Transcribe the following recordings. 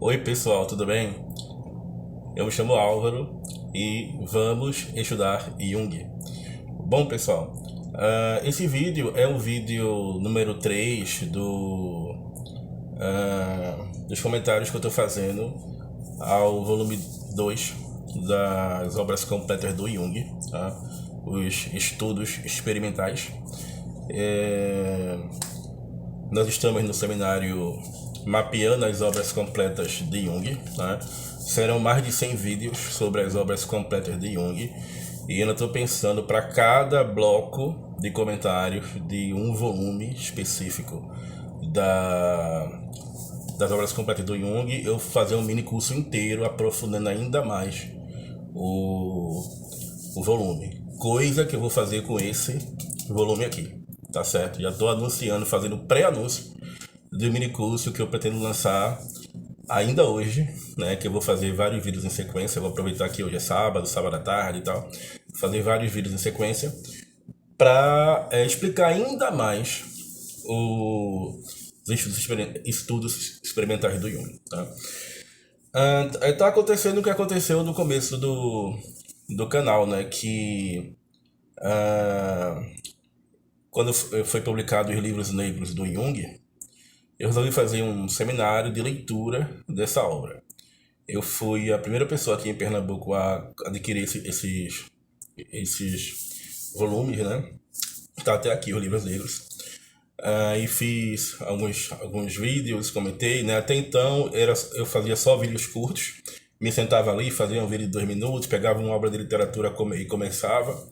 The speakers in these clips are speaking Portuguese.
Oi pessoal, tudo bem? Eu me chamo Álvaro e vamos estudar Jung. Bom pessoal, esse vídeo é o vídeo número 3 dos comentários que eu estou fazendo ao volume 2 das obras completas do Jung, tá? Os estudos experimentais. Nós estamos no seminário Mapeando as Obras Completas de Jung, né? Serão mais de 100 vídeos sobre as obras completas de Jung. E eu estou pensando para cada bloco de comentários de um volume específico das obras completas do Jung, eu fazer um mini curso inteiro aprofundando ainda mais o volume. Coisa que eu vou fazer com esse volume aqui, tá certo? Já estou anunciando, fazendo pré-anúncio do mini curso que eu pretendo lançar ainda hoje, né? Que eu vou fazer vários vídeos em sequência. Eu vou aproveitar que hoje é sábado à tarde e tal, fazer vários vídeos em sequência para explicar ainda mais os estudos experimentais do Jung, tá? Tá acontecendo o que aconteceu no começo do canal, né? Que quando foi publicado os livros negros do Jung, eu resolvi fazer um seminário de leitura dessa obra. Eu fui a primeira pessoa aqui em Pernambuco a adquirir esses volumes, né? Tá até aqui os livros negros. E fiz alguns vídeos, comentei, né? Até então eu fazia só vídeos curtos, me sentava ali, fazia um vídeo de 2 minutos, pegava uma obra de literatura e começava.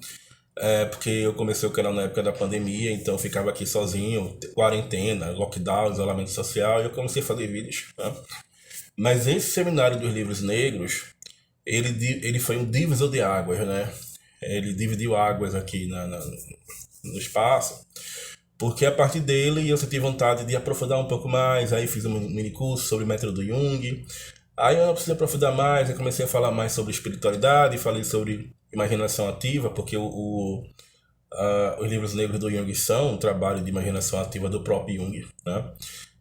Porque eu comecei o canal na época da pandemia, então eu ficava aqui sozinho, quarentena, lockdown, isolamento social, e eu comecei a fazer vídeos, né? Mas esse seminário dos livros negros, ele foi um divisor de águas, né? Ele dividiu águas aqui no espaço, porque a partir dele eu senti vontade de aprofundar um pouco mais, aí fiz um mini curso sobre o método do Jung, aí eu não precisei aprofundar mais, eu comecei a falar mais sobre espiritualidade, falei sobre imaginação ativa, porque os livros negros do Jung são um trabalho de imaginação ativa do próprio Jung, né?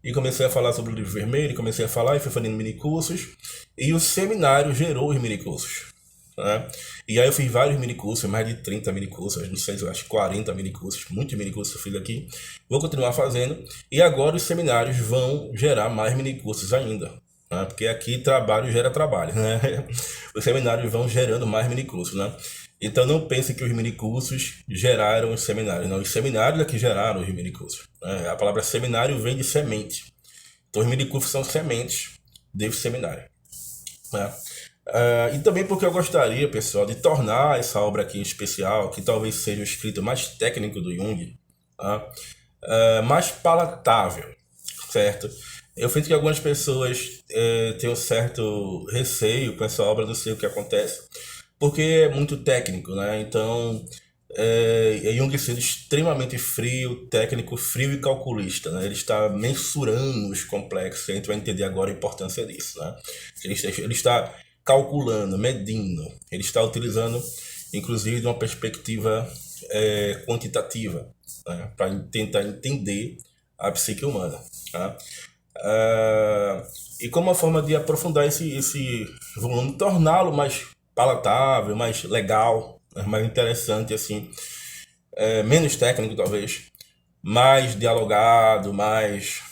E comecei a falar sobre o livro vermelho, comecei a falar e fui fazendo minicursos, e o seminário gerou os minicursos, né? E aí eu fiz vários minicursos, mais de 30 minicursos, não sei, eu acho 40 minicursos, muitos minicursos eu fiz aqui, vou continuar fazendo, e agora os seminários vão gerar mais minicursos ainda, né? Porque aqui trabalho gera trabalho, né? Os seminários vão gerando mais minicursos, né? Então não pense que os minicursos geraram os seminários, não, os seminários é que geraram os minicursos, né? A palavra seminário vem de semente, então os minicursos são sementes desse seminário, né? E também porque eu gostaria, pessoal, de tornar essa obra aqui em especial, que talvez seja o escrito mais técnico do Jung, tá? Mais palatável, certo? Eu sinto que algumas pessoas têm um certo receio com essa obra, não sei o que acontece, porque é muito técnico, né? Então, Jung sendo extremamente frio, técnico, frio e calculista, né? Ele está mensurando os complexos, a gente vai entender agora a importância disso, né? Ele está calculando, medindo, ele está utilizando, inclusive, de uma perspectiva quantitativa, né? Para tentar entender a psique humana, tá? E como uma forma de aprofundar esse volume, torná-lo mais palatável, mais legal, né, mais interessante, assim, menos técnico talvez, mais dialogado, mais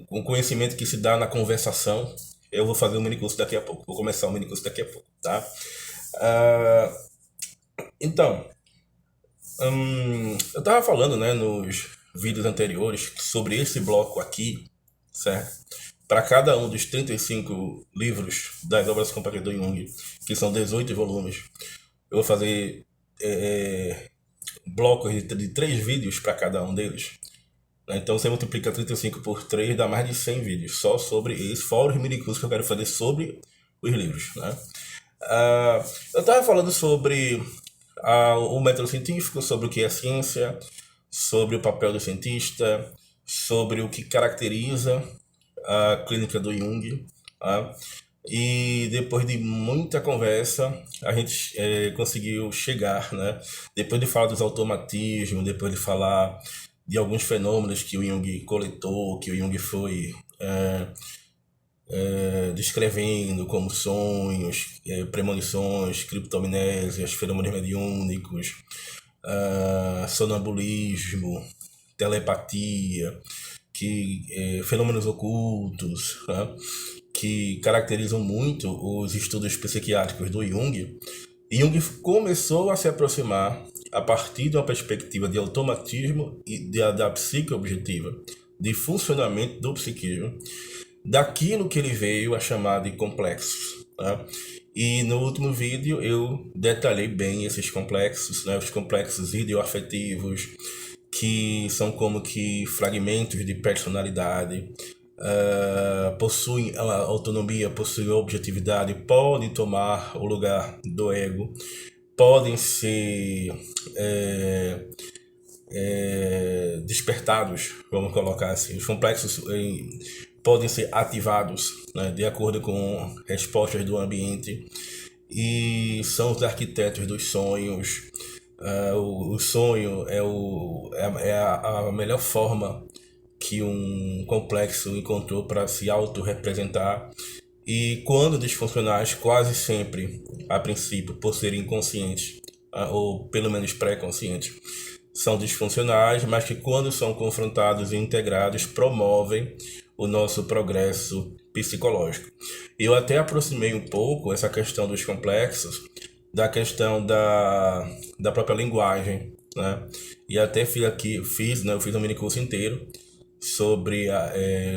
com conhecimento que se dá na conversação. Eu vou fazer um minicurso daqui a pouco, vou começar o minicurso daqui a pouco, tá? Então, eu estava falando, né, nos vídeos anteriores sobre esse bloco aqui, certo? Para cada um dos 35 livros das obras completas do Jung, que são 18 volumes, eu vou fazer blocos de 3 vídeos para cada um deles. Então você multiplica 35 por 3, dá mais de 100 vídeos só sobre isso, fora os minicursos que eu quero fazer sobre os livros, né? Eu estava falando sobre o método científico, sobre o que é ciência, sobre o papel do cientista, sobre o que caracteriza a clínica do Jung, tá? E depois de muita conversa, a gente conseguiu chegar, né? Depois de falar dos automatismos, depois de falar de alguns fenômenos que o Jung coletou, que o Jung foi descrevendo como sonhos, premonições, criptomnésias, fenômenos mediúnicos, sonambulismo, telepatia, fenômenos ocultos, né, que caracterizam muito os estudos psiquiátricos do Jung. Jung começou a se aproximar a partir de uma perspectiva de automatismo e da psique objetiva, de funcionamento do psiquismo, daquilo que ele veio a chamar de complexos. Tá? E no último vídeo eu detalhei bem esses complexos, né? Os complexos ideoafetivos, que são como que fragmentos de personalidade, possuem a autonomia, possuem a objetividade, podem tomar o lugar do ego, podem ser despertados, vamos colocar assim. Os complexos podem ser ativados, né, de acordo com respostas do ambiente, e são os arquitetos dos sonhos. O sonho é a melhor forma que um complexo encontrou para se autorrepresentar, e quando disfuncionais, quase sempre, a princípio, por serem inconscientes, ou pelo menos pré-conscientes, são disfuncionais, mas que quando são confrontados e integrados, promovem o nosso progresso psicológico. Eu até aproximei um pouco essa questão dos complexos da questão da própria linguagem, né? E até eu fiz um mini curso inteiro sobre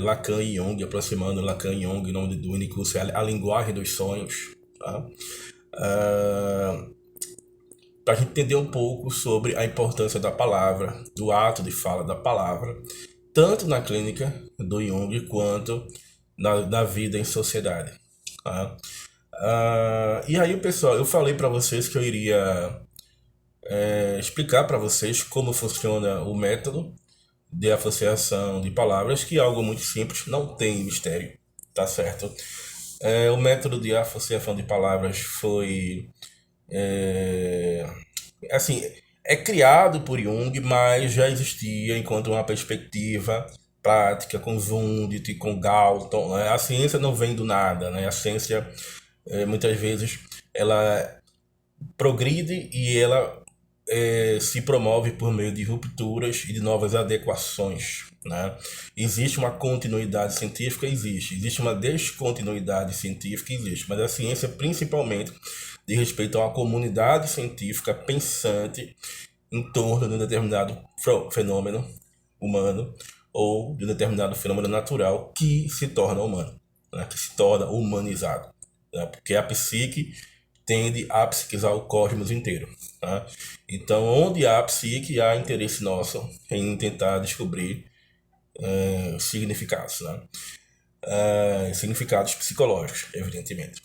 Lacan e Jung, aproximando Lacan e Jung. O nome do mini curso é A Linguagem dos Sonhos, tá? Para a gente entender um pouco sobre a importância da palavra, do ato de fala da palavra, tanto na clínica do Jung quanto na vida em sociedade. Tá? E aí, pessoal, eu falei para vocês que eu iria explicar para vocês como funciona o método de associação de palavras, que é algo muito simples, não tem mistério, tá certo? O método de associação de palavras foi assim, é criado por Jung, mas já existia enquanto uma perspectiva prática com Zundit, com Galton, né? A ciência não vem do nada, né? A ciência muitas vezes ela progride e ela se promove por meio de rupturas e de novas adequações, né? Existe uma continuidade científica? Existe uma descontinuidade científica? Existe. Mas a ciência, principalmente, diz respeito a uma comunidade científica pensante em torno de um determinado fenômeno humano ou de um determinado fenômeno natural que se torna humano, né? Que se torna humanizado, né? Porque a psique tende a psiquizar o cosmos inteiro. Tá? Então, onde há psique, há interesse nosso em tentar descobrir significados, né? Significados psicológicos, evidentemente.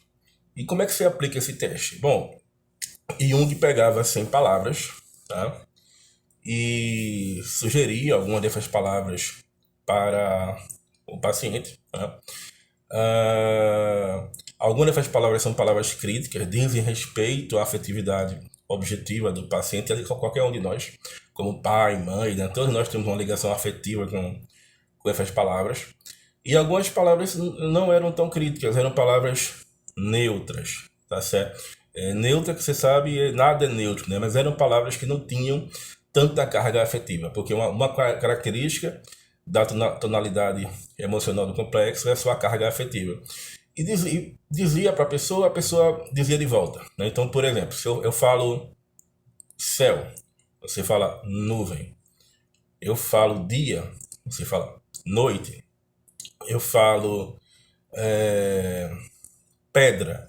E como é que se aplica esse teste? Bom, Jung pegava 100 palavras, tá? E sugeria algumas dessas palavras para o paciente, tá? Algumas dessas palavras são palavras críticas, dizem respeito à afetividade objetiva do paciente, ali qualquer um de nós, como pai, mãe, né? Todos nós temos uma ligação afetiva com essas palavras. E algumas palavras não eram tão críticas, eram palavras neutras, tá certo? Neutra, que você sabe, nada é neutro, né? Mas eram palavras que não tinham tanta carga afetiva, porque uma característica da tonalidade emocional do complexo é a sua carga afetiva. E dizia para a pessoa dizia de volta, né? Então, por exemplo, se eu falo céu, você fala nuvem. Eu falo dia, você fala noite. Eu falo pedra,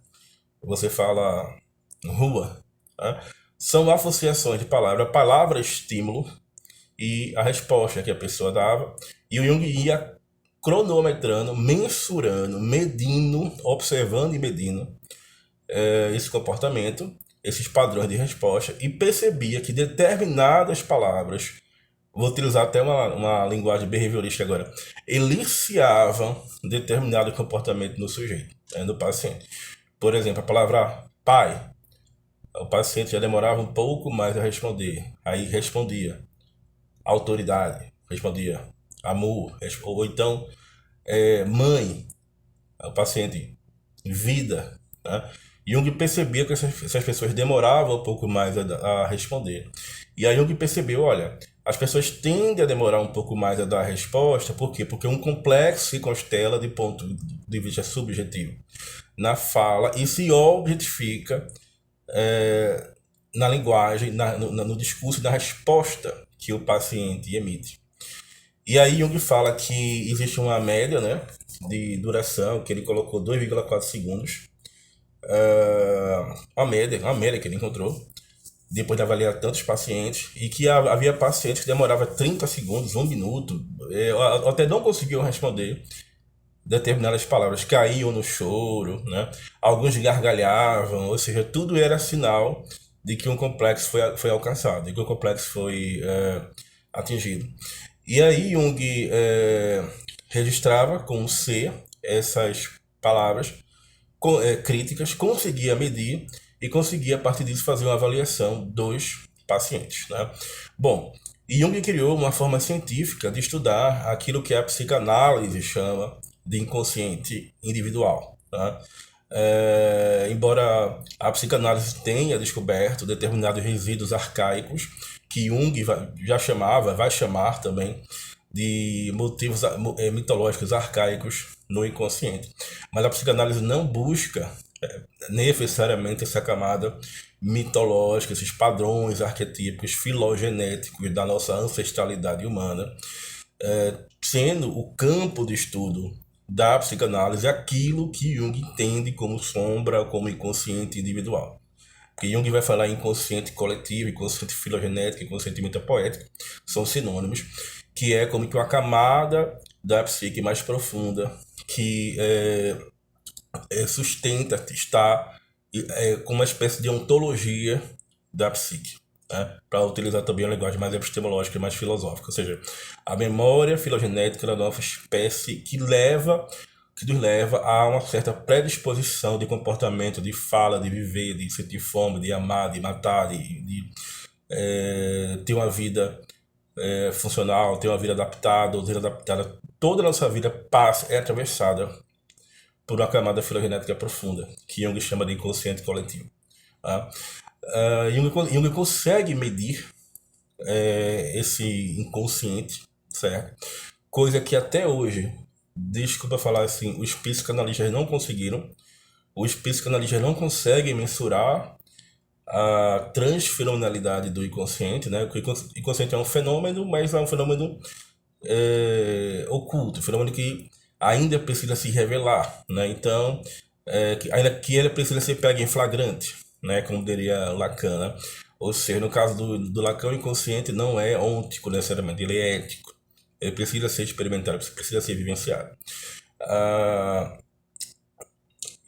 você fala rua. Tá? São associações de palavra estímulo e a resposta que a pessoa dava. E o Jung ia cronometrando, mensurando, medindo, observando e medindo esse comportamento, esses padrões de resposta, e percebia que determinadas palavras, vou utilizar até uma linguagem behaviorista agora, eliciavam determinado comportamento no sujeito, no paciente. Por exemplo, a palavra pai, o paciente já demorava um pouco mais a responder, aí respondia. Autoridade, respondia. Amor, ou então mãe, o paciente. Vida, né? Jung percebia que essas pessoas demoravam um pouco mais a responder. E aí Jung percebeu, olha, as pessoas tendem a demorar um pouco mais a dar a resposta, por quê? Porque um complexo se constela de ponto de vista subjetivo na fala e se objetifica na linguagem, no discurso e na resposta que o paciente emite. E aí Jung fala que existe uma média, né, de duração, que ele colocou 2,4 segundos, uma média que ele encontrou, depois de avaliar tantos pacientes, e que havia pacientes que demoravam 30 segundos, 1 minuto, até não conseguiam responder determinadas palavras, caíam no choro, né? Alguns gargalhavam, ou seja, tudo era sinal de que um complexo foi alcançado, de que um complexo foi atingido. E aí Jung registrava com C essas palavras críticas, conseguia medir e conseguia, a partir disso, fazer uma avaliação dos pacientes, né? Bom, Jung criou uma forma científica de estudar aquilo que a psicanálise chama de inconsciente individual, né? Embora a psicanálise tenha descoberto determinados resíduos arcaicos que Jung já chamava, vai chamar também de motivos mitológicos arcaicos no inconsciente. Mas a psicanálise não busca necessariamente essa camada mitológica, esses padrões arquetípicos filogenéticos da nossa ancestralidade humana, sendo o campo de estudo da psicanálise aquilo que Jung entende como sombra, como inconsciente individual. Porque Jung vai falar em inconsciente coletivo, inconsciente filogenético, inconsciente metapoético, são sinônimos, que é como que uma camada da psique mais profunda, que sustenta, está com uma espécie de ontologia da psique, né? Para utilizar também a linguagem mais epistemológica e mais filosófica, ou seja, a memória filogenética da nossa espécie que nos leva a uma certa predisposição de comportamento, de fala, de viver, de sentir fome, de amar, de matar, de ter uma vida funcional, ter uma vida adaptada, ou ser adaptada. Toda a nossa vida é atravessada por uma camada filogenética profunda, que Jung chama de inconsciente coletivo. Tá? Jung consegue medir esse inconsciente, certo? Coisa que até hoje, desculpa falar assim, os psicanalistas não conseguiram. Os psicanalistas não conseguem mensurar a transfenomenalidade do inconsciente, né? O inconsciente é um fenômeno, mas é um fenômeno oculto, um fenômeno que ainda precisa se revelar, né? Então, ainda que ele precisa ser pego em flagrante, né? Como diria Lacan, né? Ou seja, no caso do Lacan, o inconsciente não é ôntico necessariamente, ele é ético. Ele precisa ser experimentado, precisa ser vivenciado.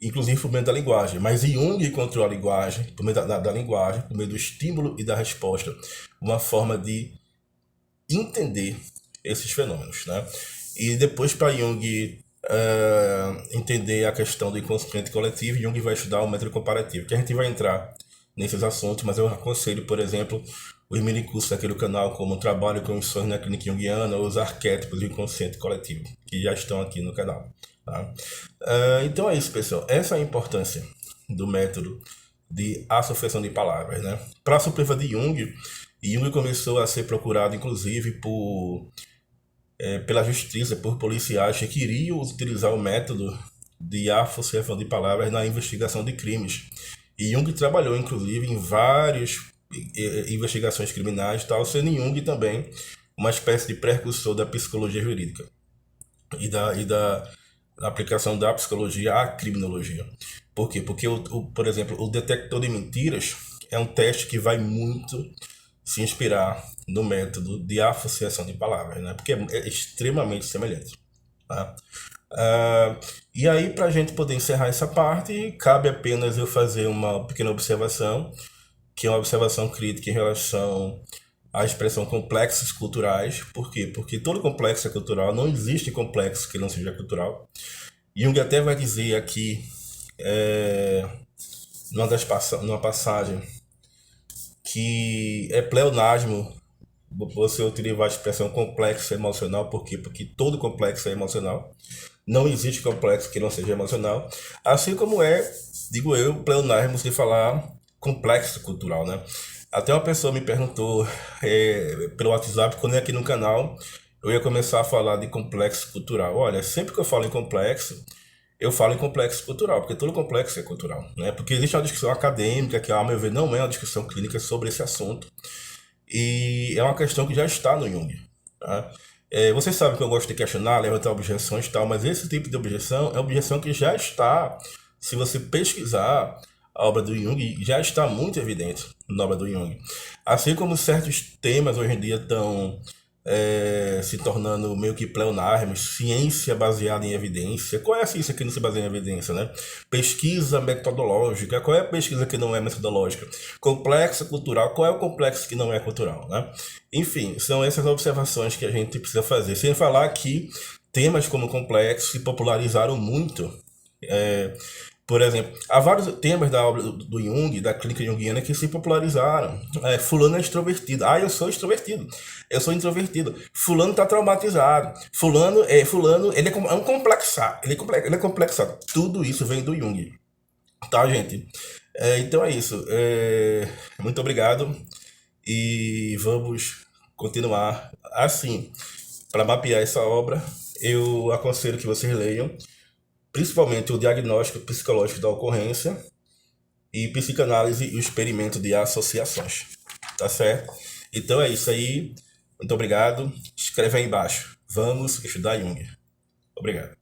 Inclusive por meio da linguagem. Mas Jung encontrou a linguagem, por meio da linguagem, por meio do estímulo e da resposta, uma forma de entender esses fenômenos, né? E depois, para Jung entender a questão do inconsciente coletivo, Jung vai estudar o método comparativo, que a gente vai entrar nesses assuntos, mas eu aconselho, por exemplo, os minicursos aqui do canal, como o Trabalho com os Sonhos na Clínica Junguiana, ou os Arquétipos do Inconsciente Coletivo, que já estão aqui no canal. Tá? Então é isso, pessoal. Essa é a importância do método de associação de palavras, né? Para a surpresa de Jung, Jung começou a ser procurado, inclusive, pela justiça, por policiais que queriam utilizar o método de associação de palavras na investigação de crimes. E Jung trabalhou, inclusive, em várias investigações criminais, tal, sendo Jung também uma espécie de precursor da psicologia jurídica e da aplicação da psicologia à criminologia. Por quê? Porque, por exemplo, o detector de mentiras é um teste que vai muito se inspirar no método de associação de palavras, né? Porque é extremamente semelhante. Tá? E aí, para a gente poder encerrar essa parte, cabe apenas eu fazer uma pequena observação, que é uma observação crítica em relação à expressão complexos culturais. Por quê? Porque todo complexo é cultural, não existe complexo que não seja cultural. Jung até vai dizer aqui, numa passagem, que é pleonasmo você utiliza a expressão complexo emocional, por quê? Porque todo complexo é emocional. Não existe complexo que não seja emocional. Assim como é, digo eu, pleonasmo de falar complexo cultural, né? Até uma pessoa me perguntou pelo WhatsApp, quando é aqui no canal, eu ia começar a falar de complexo cultural. Olha, sempre que eu falo em complexo, eu falo em complexo cultural, porque todo complexo é cultural, né? Porque existe uma discussão acadêmica que, ao meu ver, não é uma discussão clínica sobre esse assunto. E é uma questão que já está no Jung. Tá? Você sabe que eu gosto de questionar, levantar objeções e tal, mas esse tipo de objeção é objeção que já está, se você pesquisar a obra do Jung, já está muito evidente na obra do Jung. Assim como certos temas hoje em dia estão se tornando meio que pleonármos, ciência baseada em evidência. Qual é a ciência que não se baseia em evidência, né? Pesquisa metodológica. Qual é a pesquisa que não é metodológica? Complexo cultural. Qual é o complexo que não é cultural, né? Enfim, são essas observações que a gente precisa fazer. Sem falar que temas como complexo se popularizaram muito. É, por exemplo, há vários temas da obra do Jung, da clínica junguiana, que se popularizaram. Fulano é extrovertido. Ah, eu sou extrovertido. Eu sou introvertido. Fulano está traumatizado. Fulano, ele é um complexado. Ele é complexado. Tudo isso vem do Jung. Tá, gente? Então é isso. Muito obrigado. E vamos continuar assim. Para mapear essa obra, eu aconselho que vocês leiam principalmente o diagnóstico psicológico da ocorrência e psicanálise e o experimento de associações. Tá certo? Então é isso aí. Muito obrigado. Escreve aí embaixo. Vamos estudar Jung. Obrigado.